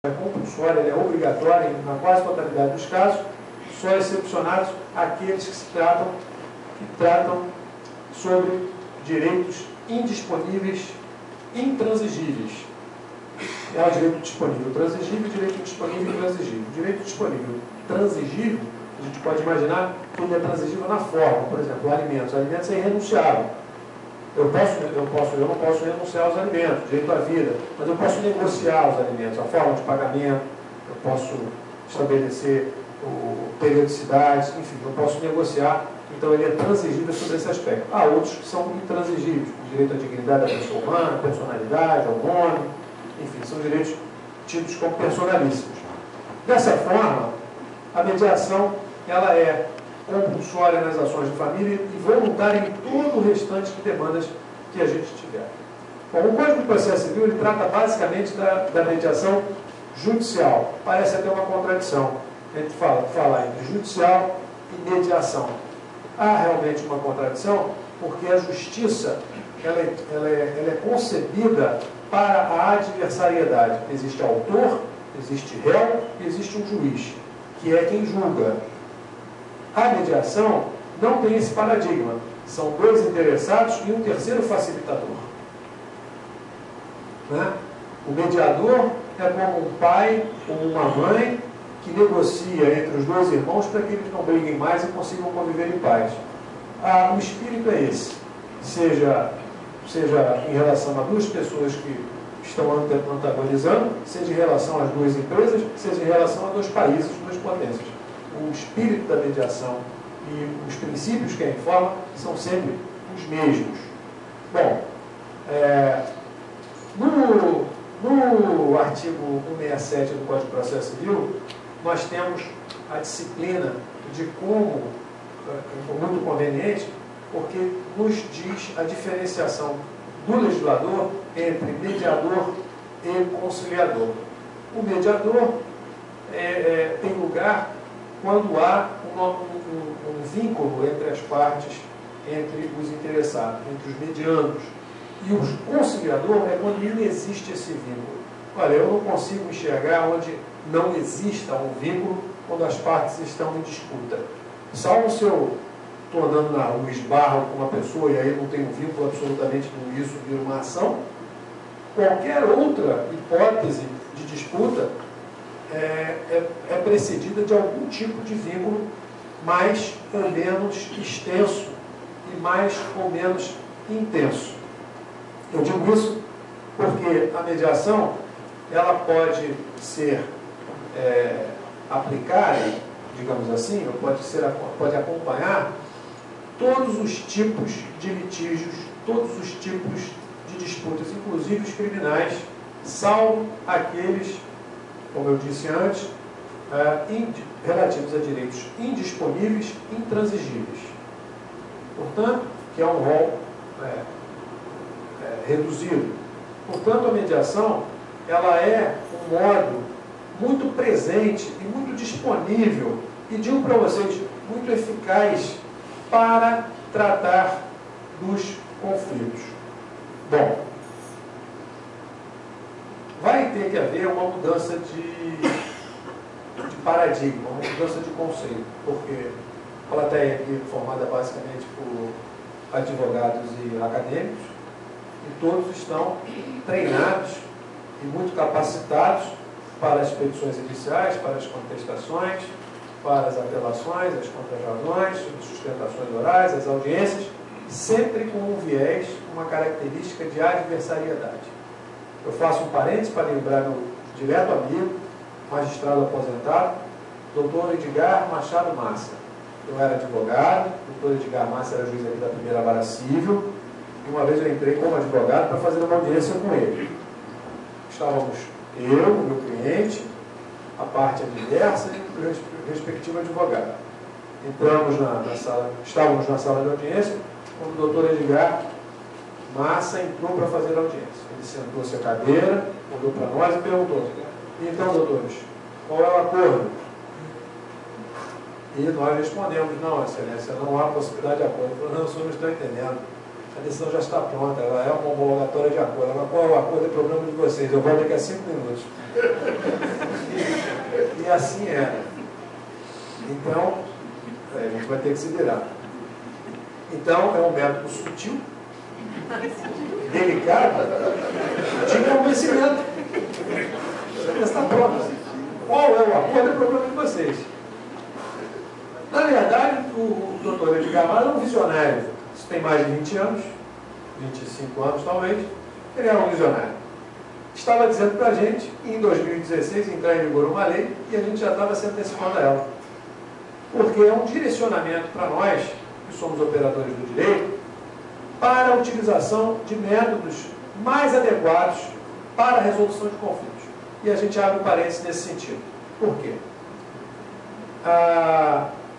é compulsória, ela é obrigatória na quase totalidade dos casos, só excepcionados aqueles que tratam sobre direitos indisponíveis, intransigíveis. É o direito disponível transigível, direito disponível intransigível. Direito disponível transigível, a gente pode imaginar que ele é transigível na forma, por exemplo, alimentos. Alimentos é irrenunciável. Eu não posso renunciar aos alimentos, direito à vida, mas eu posso negociar os alimentos, a forma de pagamento, eu posso estabelecer periodicidades, enfim, eu posso negociar, então ele é transigível sobre esse aspecto. Há outros que são intransigíveis, o direito à dignidade da pessoa humana, personalidade, ao nome, enfim, são direitos tidos como personalíssimos. Dessa forma, a mediação, ela é compulsória nas ações de família e voluntária em todo o restante de demandas que a gente tiver. Bom, o Código de Processo Civil, ele trata basicamente da mediação judicial. Parece até uma contradição entre falar entre judicial e mediação. Há realmente uma contradição, porque a justiça ela é concebida para a adversariedade. Existe autor, existe réu e existe um juiz, que é quem julga. A mediação não tem esse paradigma. São dois interessados e um terceiro facilitador. Né? O mediador é como um pai ou uma mãe que negocia entre os dois irmãos para que eles não briguem mais e consigam conviver em paz. O espírito é esse. Seja em relação a duas pessoas que estão antagonizando, seja em relação às duas empresas, seja em relação a dois países, duas potências. O espírito da mediação e os princípios que a informam são sempre os mesmos. Bom, no artigo 167 do Código de Processo Civil, nós temos a disciplina de como, muito conveniente, porque nos diz a diferenciação do legislador entre mediador e conciliador. O mediador tem lugar quando há um vínculo entre as partes, entre os interessados, entre os mediandos. E o conciliador é quando não existe esse vínculo. Olha, eu não consigo enxergar onde não exista um vínculo quando as partes estão em disputa. Salvo se eu estou andando na rua, esbarro com uma pessoa e aí não tem um vínculo absolutamente com isso, vira uma ação. Qualquer outra hipótese de disputa é precedida de algum tipo de vínculo mais ou menos extenso e mais ou menos intenso. Eu digo isso porque a mediação ela pode ser aplicada, digamos assim, ou pode acompanhar todos os tipos de litígios, todos os tipos de disputas, inclusive os criminais, salvo aqueles, como eu disse antes, relativos a direitos indisponíveis, intransigíveis. Portanto, que é um rol reduzido. Portanto, a mediação ela é um modo muito presente e muito disponível, e digo para vocês, muito eficaz para tratar dos conflitos. Bom, vai ter que haver uma mudança de paradigma, uma mudança de conceito, porque a plateia aqui é formada basicamente por advogados e acadêmicos, e todos estão treinados e muito capacitados para as petições iniciais, para as contestações, para as apelações, as contrarrazões, as sustentações orais, as audiências, sempre com um viés, uma característica de adversariedade. Eu faço um parênteses para lembrar meu direto amigo, magistrado aposentado, doutor Edgar Machado Massa. Eu era advogado, o doutor Edgar Massa era juiz aqui da primeira vara civil, e uma vez eu entrei como advogado para fazer uma audiência com ele. Estávamos eu, o meu cliente, a parte adversa e o respectivo advogado. Estávamos na sala de audiência, quando o doutor Edgar Massa entrou para fazer a audiência. Ele sentou-se à cadeira, olhou para nós e perguntou: então, doutores, qual é o acordo? E nós respondemos: não, excelência, não há possibilidade de acordo. Ele falou: não, o senhor não está entendendo. A decisão já está pronta, ela é uma homologatória de acordo. Agora, qual é o acordo? É problema de vocês. Eu volto daqui a 5 minutos. E assim era. Então, a gente vai ter que se virar. Então, é um método sutil, delicado, de convencimento. Você está pronto. Qual é o acordo? É o problema de vocês. Na verdade, o doutor Edgar Mara é um visionário. Isso tem mais de 20 anos, 25 anos talvez. Ele era um visionário. Estava dizendo para a gente que em 2016 entrar em vigor uma lei e a gente já estava se antecipando a ela. Porque é um direcionamento para nós, que somos operadores do direito, para a utilização de métodos mais adequados para a resolução de conflitos. E a gente abre um parênteses nesse sentido. Por quê?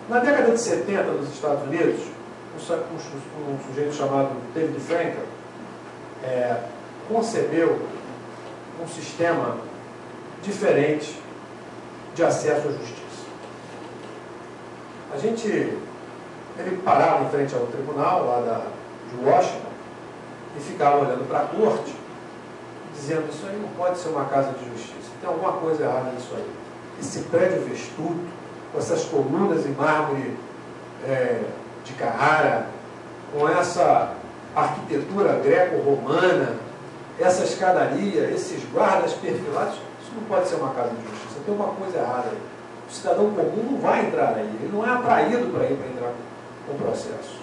Na década de 70, nos Estados Unidos, um sujeito chamado David Frankel concebeu um sistema diferente de acesso à justiça. Ele parava em frente ao tribunal lá de Washington e ficava olhando para a corte, dizendo: isso aí não pode ser uma casa de justiça, tem alguma coisa errada nisso aí. Esse prédio vestudo, com essas colunas em mármore de Carrara, com essa arquitetura greco-romana, essa escadaria, esses guardas perfilados, isso não pode ser uma casa de justiça, tem uma coisa errada aí. O cidadão comum não vai entrar aí, ele não é atraído para ir para entrar com o processo.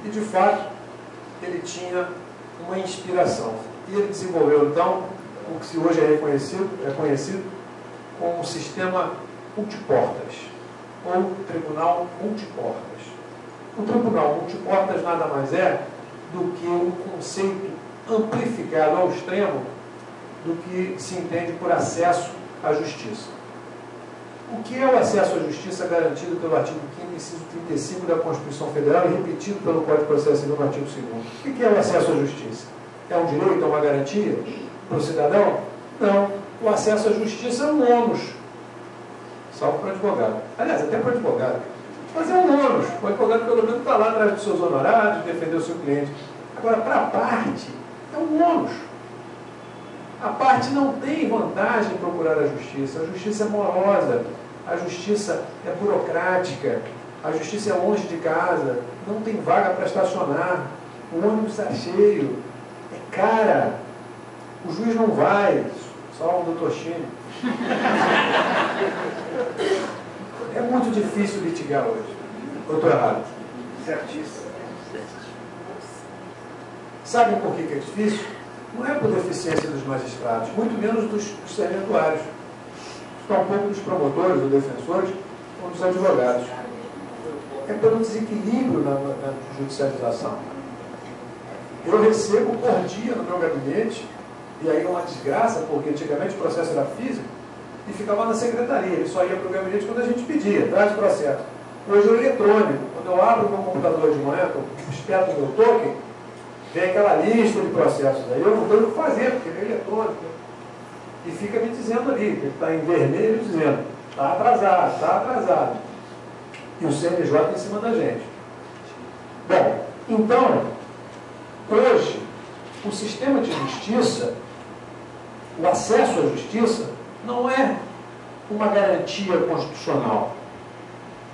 E, de fato, ele tinha uma inspiração. E ele desenvolveu, então, o que hoje é conhecido como o sistema multiportas, ou tribunal multiportas. O tribunal multiportas nada mais é do que um conceito amplificado ao extremo do que se entende por acesso à justiça. O que é o acesso à justiça garantido pelo artigo 5º, inciso 35 da Constituição Federal e repetido pelo Código de Processo Civil no artigo 2º? O que é o acesso à justiça? É um direito, é uma garantia para o cidadão? Não. O acesso à justiça é um ônus. Salvo para o advogado. Aliás, até para o advogado. Mas é um ônus. O advogado, pelo menos, está lá atrás dos seus honorários, defender o seu cliente. Agora, para a parte, é um ônus. A parte não tem vantagem em procurar a justiça. A justiça é morosa, a justiça é burocrática, a justiça é longe de casa, não tem vaga para estacionar, o ônibus está cheio, é cara, o juiz não vai, só o doutor Chine. É muito difícil litigar hoje. Eu estou errado? Certíssimo. Sabem por que é difícil? Não é por deficiência dos magistrados, muito menos dos serventuários. Tampouco dos promotores ou defensores ou dos advogados. É pelo desequilíbrio na judicialização. Eu recebo por dia no meu gabinete, e aí é uma desgraça, porque antigamente o processo era físico, e ficava na secretaria. Ele só ia para o gabinete quando a gente pedia, traz o processo. Hoje é eletrônico. Quando eu abro o meu computador de manhã, eu esperto o meu token, vem aquela lista de processos. Aí eu não tenho o que fazer, porque ele é eletrônico. E fica me dizendo ali, que ele está em vermelho, dizendo: está atrasado, está atrasado. E o CNJ em cima da gente. Bom, então, hoje, o sistema de justiça, o acesso à justiça, não é uma garantia constitucional,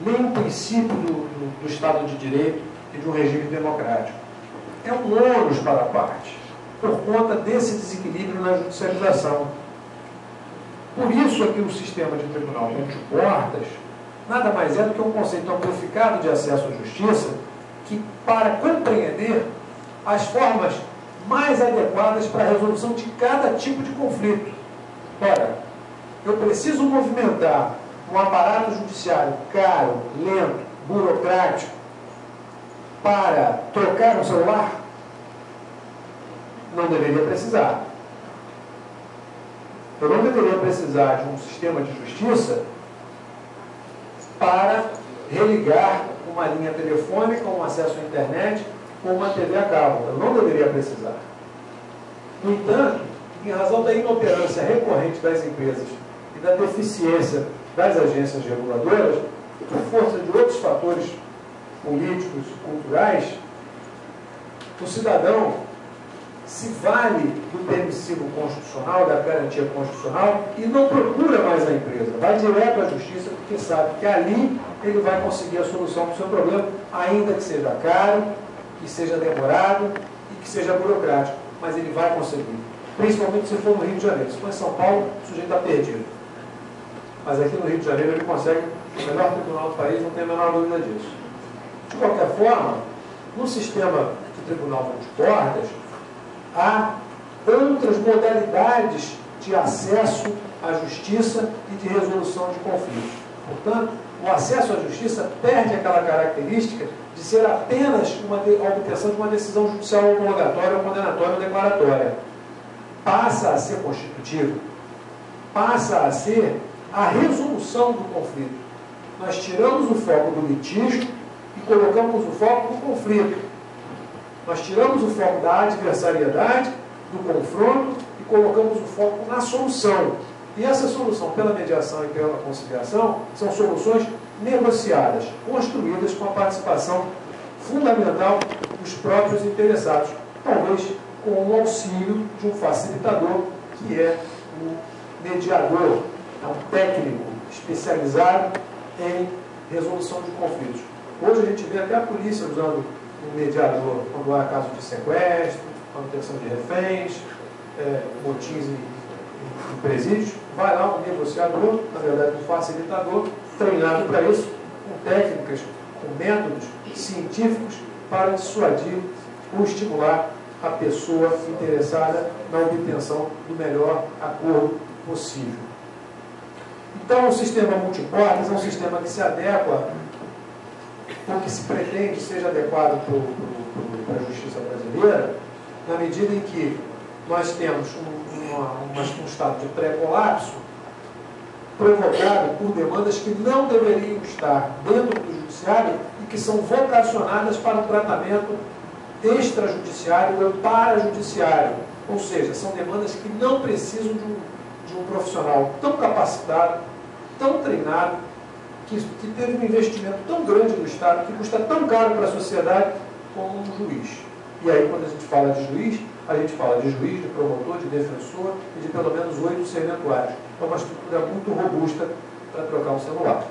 nem um princípio do Estado de Direito e de um regime democrático. É um ônus para a parte, por conta desse desequilíbrio na judicialização. Por isso é que o sistema de tribunal multiportas nada mais é do que um conceito amplificado de acesso à justiça que, para compreender as formas mais adequadas para a resolução de cada tipo de conflito. Ora, eu preciso movimentar um aparato judiciário caro, lento, burocrático, para trocar um celular? Não deveria precisar. Eu não deveria precisar de um sistema de justiça para religar uma linha telefônica, um acesso à internet ou uma TV a cabo. Eu não deveria precisar. No entanto, em razão da inoperância recorrente das empresas e da deficiência das agências reguladoras, por força de outros fatores políticos e culturais, o cidadão se vale do permissivo constitucional, da garantia constitucional, e não procura mais a empresa. Vai direto à justiça, porque sabe que ali ele vai conseguir a solução do seu problema, ainda que seja caro, que seja demorado e que seja burocrático. Mas ele vai conseguir. Principalmente se for no Rio de Janeiro. Se for em São Paulo, o sujeito está perdido. Mas aqui no Rio de Janeiro ele consegue o melhor tribunal do país, não tem a menor dúvida disso. De qualquer forma, no sistema de tribunal multiportas, há outras modalidades de acesso à justiça e de resolução de conflitos. Portanto, o acesso à justiça perde aquela característica de ser apenas a obtenção de uma decisão judicial homologatória, ou condenatória ou declaratória. Passa a ser constitutivo, passa a ser a resolução do conflito. Nós tiramos o foco do litígio e colocamos o foco no conflito. Nós tiramos o foco da adversariedade, do confronto e colocamos o foco na solução. E essa solução, pela mediação e pela conciliação, são soluções negociadas, construídas com a participação fundamental dos próprios interessados, talvez com o auxílio de um facilitador, que é o mediador, é um técnico especializado em resolução de conflitos. Hoje a gente vê até a polícia usando um mediador quando há caso de sequestro, manutenção de reféns, motins em presídios. Vai lá um negociador, na verdade um facilitador, treinado para isso, com técnicas, com métodos científicos para dissuadir ou estimular a pessoa interessada na obtenção do melhor acordo possível. Então, o sistema multiportas é um sistema que se adequa, ou que se pretende seja adequado para a justiça brasileira, na medida em que nós temos um estado de pré-colapso provocado por demandas que não deveriam estar dentro do judiciário e que são vocacionadas para o tratamento extrajudiciário ou parajudiciário. Ou seja, são demandas que não precisam de um profissional tão capacitado, tão treinado, que teve um investimento tão grande no Estado, que custa tão caro para a sociedade como um juiz. E aí, quando a gente fala de juiz, a gente fala de juiz, de promotor, de defensor e de pelo menos 8 serventuários. É uma estrutura muito robusta para trocar um celular.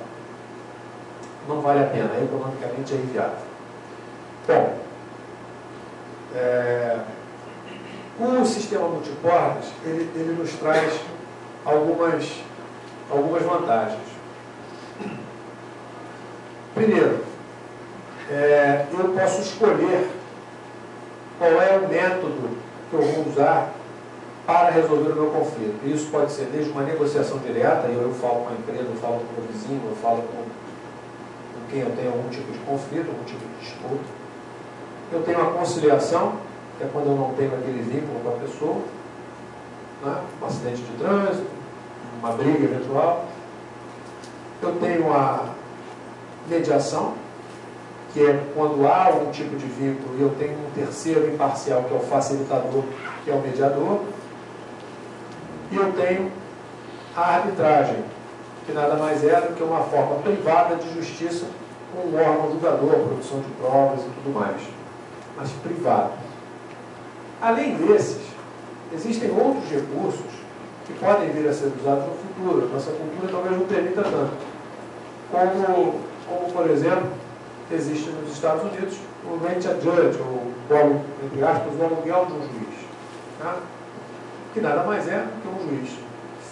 Não vale a pena, economicamente é inviável. Bom, o sistema multiportas, ele nos traz algumas vantagens. Primeiro, eu posso escolher qual é o método que eu vou usar para resolver o meu conflito. Isso pode ser desde uma negociação direta, eu falo com a empresa, eu falo com o vizinho, eu falo com quem eu tenho algum tipo de conflito, algum tipo de disputa. Eu tenho a conciliação, que é quando eu não tenho aquele vínculo com a pessoa, né? Um acidente de trânsito, uma briga eventual. Eu tenho a mediação, que é quando há algum tipo de vínculo e eu tenho um terceiro imparcial, que é o facilitador, que é o mediador. E eu tenho a arbitragem, que nada mais é do que uma forma privada de justiça com um órgão julgador, produção de provas e tudo mais, mas privado. Além desses, existem outros recursos que podem vir a ser usados no futuro. Nossa cultura talvez não permita tanto. Como por exemplo, existe nos Estados Unidos o rent a judge, ou, entre aspas, o aluguel de um juiz, tá? Que nada mais é do que um juiz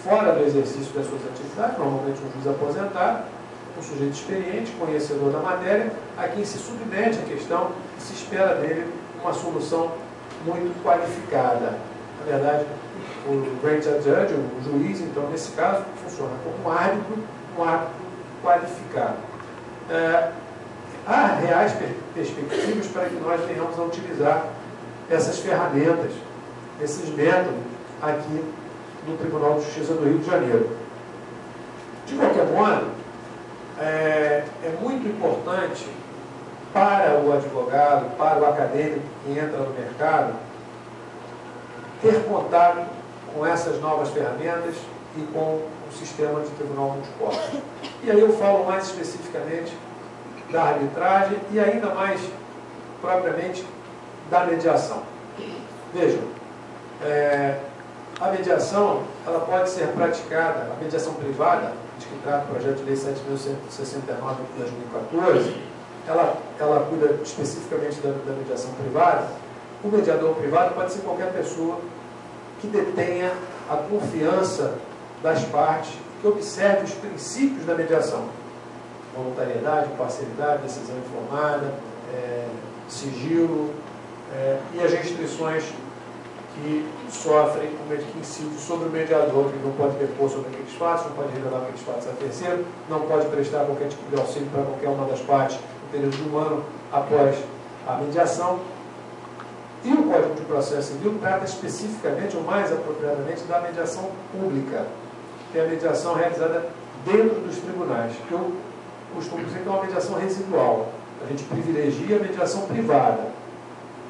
fora do exercício das suas atividades, normalmente um juiz aposentado, um sujeito experiente, conhecedor da matéria, a quem se submete a questão e se espera dele uma solução muito qualificada. Na verdade, o rent a judge, o juiz, então, nesse caso, funciona como um árbitro qualificado. Há reais perspectivas para que nós venhamos a utilizar essas ferramentas, esses métodos aqui no Tribunal de Justiça do Rio de Janeiro. De qualquer modo, é muito importante para o advogado, para o acadêmico que entra no mercado, ter contato com essas novas ferramentas e com o sistema de tribunal multiportas. E aí eu falo mais especificamente da arbitragem e ainda mais propriamente da mediação. Vejam, A mediação, ela pode ser praticada, a mediação privada, de que trata o projeto de lei 7.169 de 2014, ela cuida especificamente da mediação privada. O mediador privado pode ser qualquer pessoa que detenha a confiança das partes, que observe os princípios da mediação: voluntariedade, imparcialidade, decisão informada, sigilo, e as restrições que sofrem, que incidem sobre o mediador, que não pode depor sobre aqueles fatos, não pode revelar aqueles fatos a terceiro, não pode prestar qualquer tipo de auxílio para qualquer uma das partes no período de um ano após a mediação. E o Código de Processo Civil trata especificamente, ou mais apropriadamente, da mediação pública, que é a mediação realizada dentro dos tribunais, que eu costumo dizer que é uma mediação residual. A gente privilegia a mediação privada.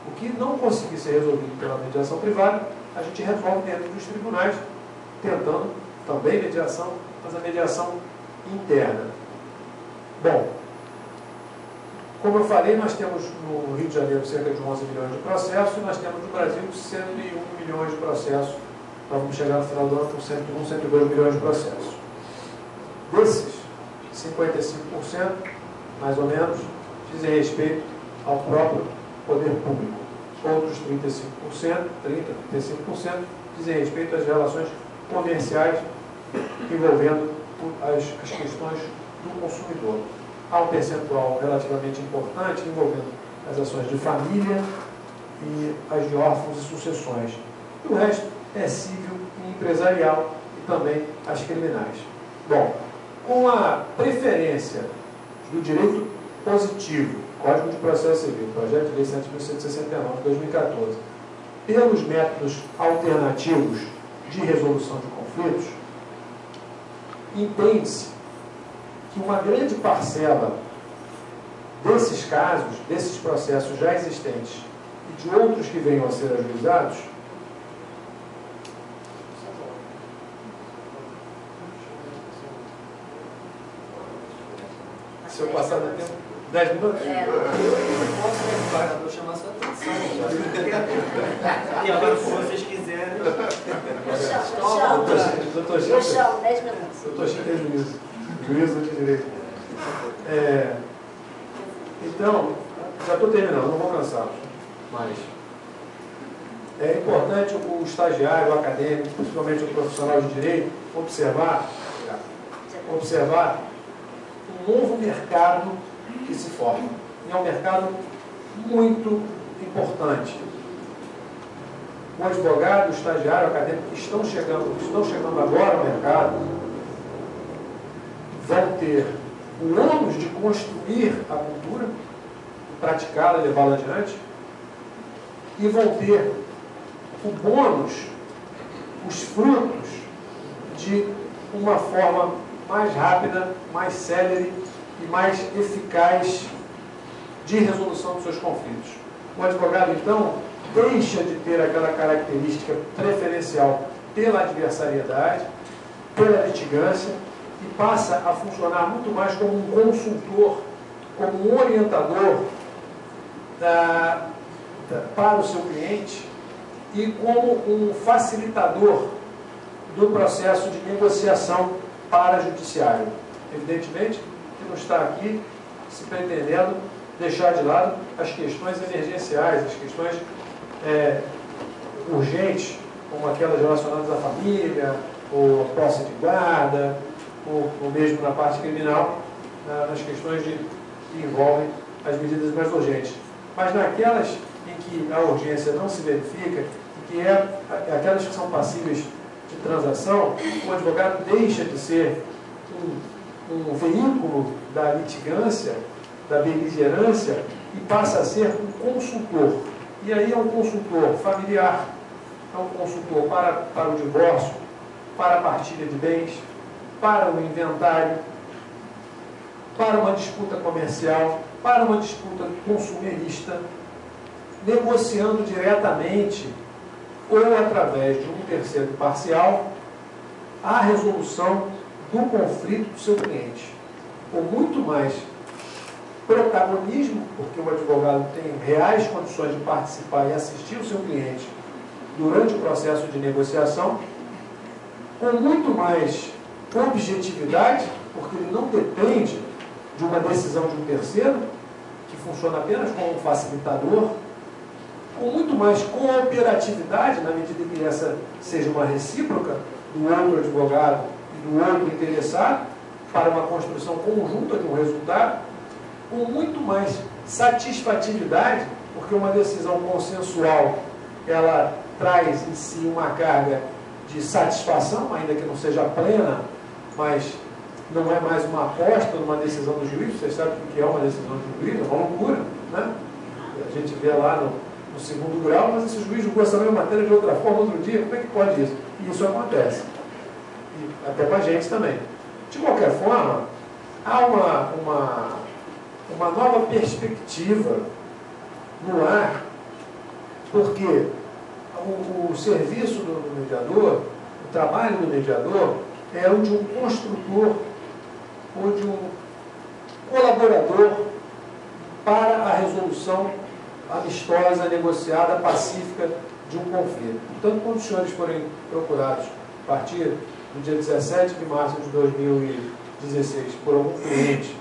O que não conseguir ser resolvido pela mediação privada, a gente resolve dentro dos tribunais, tentando também mediação, mas a mediação interna. Bom, como eu falei, nós temos no Rio de Janeiro cerca de 11 milhões de processos, e nós temos no Brasil 101 milhões de processos. Nós vamos chegar no final do ano com 101, 102 milhões de processos. Desses, 55%, mais ou menos, dizem respeito ao próprio poder público. Outros 35%, 35%, dizem respeito às relações comerciais envolvendo as questões do consumidor. Há um percentual relativamente importante envolvendo as ações de família e as de órfãos e sucessões. O resto é civil e empresarial e também as criminais. Bom, com a preferência do direito positivo, Código de Processo Civil, projeto de lei 7.169 de 2014, pelos métodos alternativos de resolução de conflitos, entende-se que uma grande parcela desses casos, desses processos já existentes e de outros que venham a ser ajuizados, se eu passar do tempo, 10 minutos? Vou chamar sua atenção. E agora, se vocês quiserem. Eu estou cheio. Eu chamo, 10 minutos. Eu estou cheio de juízo. Juízo de direito. Então, já estou terminando, não vou cansar mais. É importante o estagiário, o acadêmico, principalmente o profissional de direito, observar um novo mercado que se forma. E é um mercado muito importante. O advogado, o estagiário, o acadêmico que estão chegando agora ao mercado, vão ter o ônus de construir a cultura, praticá-la, levá-la adiante, e vão ter o bônus, os frutos de uma forma mais rápida, mais célere e mais eficaz de resolução dos seus conflitos. O advogado, então, deixa de ter aquela característica preferencial pela adversariedade, pela litigância, e passa a funcionar muito mais como um consultor, como um orientador para o seu cliente e como um facilitador do processo de negociação para-judiciário. Evidentemente que não está aqui se pretendendo deixar de lado as questões emergenciais, as questões urgentes, como aquelas relacionadas à família, ou à posse de guarda, ou mesmo na parte criminal, nas questões que envolvem as medidas mais urgentes. Mas naquelas em que a urgência não se verifica, e que aquelas que são passíveis de transação, o advogado deixa de ser um veículo da litigância, da beligerância, e passa a ser um consultor. E aí é um consultor familiar, é um consultor para o divórcio, para a partilha de bens, para o inventário, para uma disputa comercial, para uma disputa consumerista, negociando diretamente ou através de um terceiro parcial a resolução do conflito do seu cliente. Com muito mais protagonismo, porque o advogado tem reais condições de participar e assistir o seu cliente durante o processo de negociação, com muito mais objetividade, porque ele não depende de uma decisão de um terceiro, que funciona apenas como um facilitador, com muito mais cooperatividade, na medida que essa seja uma recíproca do outro advogado e do outro interessado, para uma construção conjunta de um resultado, com muito mais satisfatividade, porque uma decisão consensual, ela traz em si uma carga de satisfação, ainda que não seja plena, mas não é mais uma aposta numa decisão do juiz. Vocês sabem o que é uma decisão do juiz, é uma loucura, né? A gente vê lá no segundo grau, mas esse juiz julgou essa mesma matéria de outra forma outro dia, como é que pode isso? E isso acontece. E até com a gente também. De qualquer forma, há uma nova perspectiva no ar, porque o serviço do mediador, o trabalho do mediador, é o de um construtor ou de um colaborador para a resolução amistosa, negociada, pacífica de um conflito. Portanto, quando os senhores forem procurados a partir do dia 17 de março de 2016 por algum cliente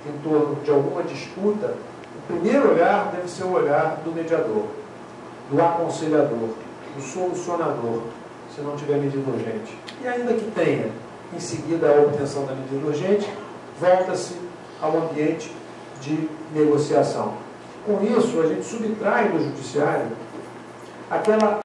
em torno de alguma disputa, o primeiro olhar deve ser o olhar do mediador, do aconselhador, do solucionador, se não tiver medida urgente. E ainda que tenha, em seguida, a obtenção da medida urgente, volta-se ao ambiente de negociação. Com isso, a gente subtrai do judiciário aquela